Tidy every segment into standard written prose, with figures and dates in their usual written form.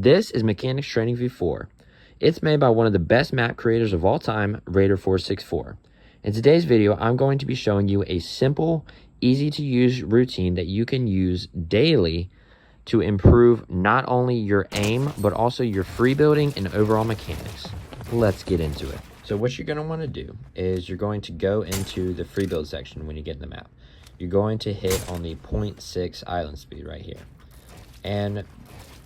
This is Mechanics Training View 4. It's made by one of the best map creators of all time, Raider464. In today's video, I'm going to be showing you a simple, easy to use routine that you can use daily to improve not only your aim, but also your free building and overall mechanics. Let's get into it. So what you're going to want to do is you're going to go into the free build section when you get in the map. You're going to hit on the 0.6 island speed right here. And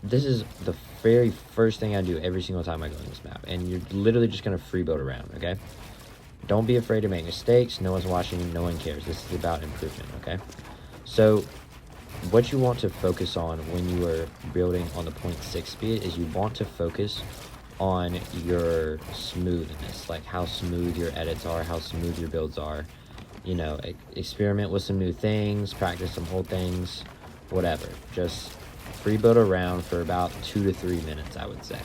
this is the very first thing I do every single time I go in this map. And you're literally just going to free build around, okay? Don't be afraid to make mistakes. No one's watching. No one cares. This is about improvement, okay? So what you want to focus on when you are building on the 0.6 speed is you want to focus on your smoothness, like how smooth your edits are, how smooth your builds are. You know, experiment with some new things, practice some old things, whatever. Just free build around for about 2 to 3 minutes, I would say.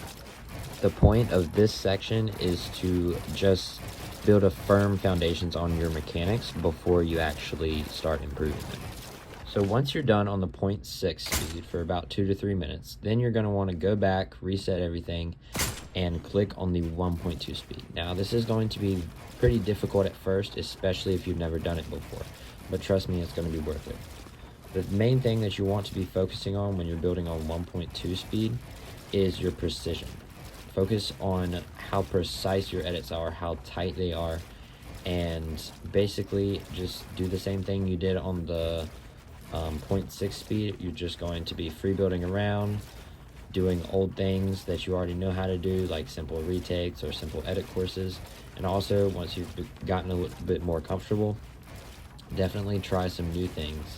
The point of this section is to just build a firm foundations on your mechanics before you actually start improving them. So once you're done on the 0.6 speed for about 2 to 3 minutes, then you're going to want to go back, reset everything, and click on the 1.2 speed. Now this is going to be pretty difficult at first, especially if you've never done it before, but trust me, it's going to be worth it. The main thing that you want to be focusing on when you're building on 1.2 speed is your precision. Focus on how precise your edits are, how tight they are, and basically just do the same thing you did on the 0.6 speed. You're just going to be free building around, doing old things that you already know how to do, like simple retakes or simple edit courses. And also, once you've gotten a little bit more comfortable, definitely try some new things.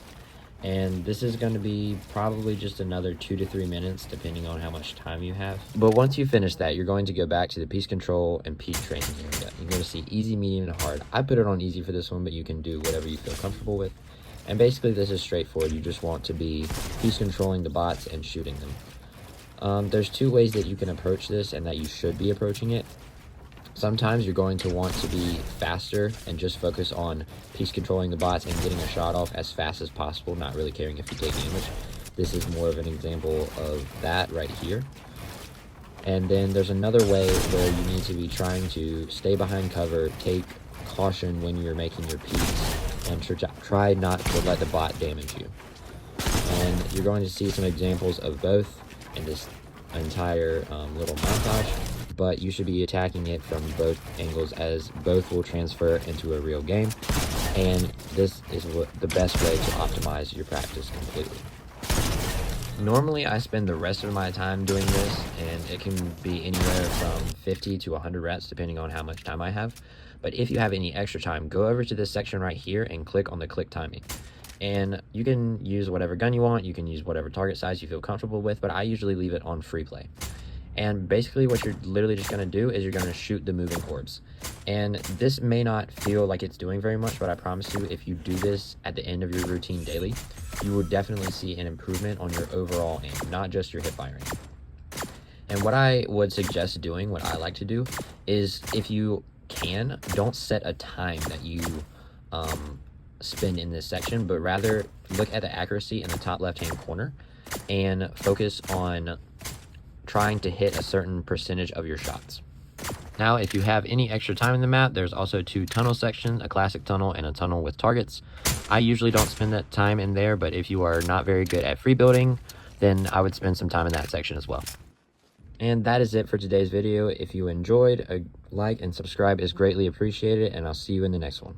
And this is going to be probably just another 2 to 3 minutes, depending on how much time you have. But once you finish that, you're going to go back to the piece control and peak training area. You're going to see easy, medium, and hard. I put it on easy for this one, but you can do whatever you feel comfortable with. And basically, this is straightforward. You just want to be piece controlling the bots and shooting them. There's 2 ways that you can approach this and that you should be approaching it. Sometimes you're going to want to be faster and just focus on piece controlling the bots and getting a shot off as fast as possible, not really caring if you take damage. This is more of an example of that right here. And then there's another way where you need to be trying to stay behind cover, take caution when you're making your piece, and try not to let the bot damage you. And you're going to see some examples of both in this entire little montage, but you should be attacking it from both angles, as both will transfer into a real game, and this is the best way to optimize your practice completely. Normally I spend the rest of my time doing this, and it can be anywhere from 50 to 100 reps depending on how much time I have. But if you have any extra time, go over to this section right here and click on the click timing. And you can use whatever gun you want, you can use whatever target size you feel comfortable with, but I usually leave it on free play. And basically what you're literally just going to do is you're going to shoot the moving orbs. And this may not feel like it's doing very much, but I promise you, if you do this at the end of your routine daily, you will definitely see an improvement on your overall aim, not just your hip firing. And what I would suggest doing, what I like to do, is if you can, don't set a time that you spend in this section, but rather look at the accuracy in the top left-hand corner and focus on trying to hit a certain percentage of your shots. Now, if you have any extra time in the map, there's also 2 tunnel sections, a classic tunnel and a tunnel with targets. I usually don't spend that time in there, but if you are not very good at free building, then I would spend some time in that section as well. And that is it for today's video. If you enjoyed, a like and subscribe is greatly appreciated, and I'll see you in the next one.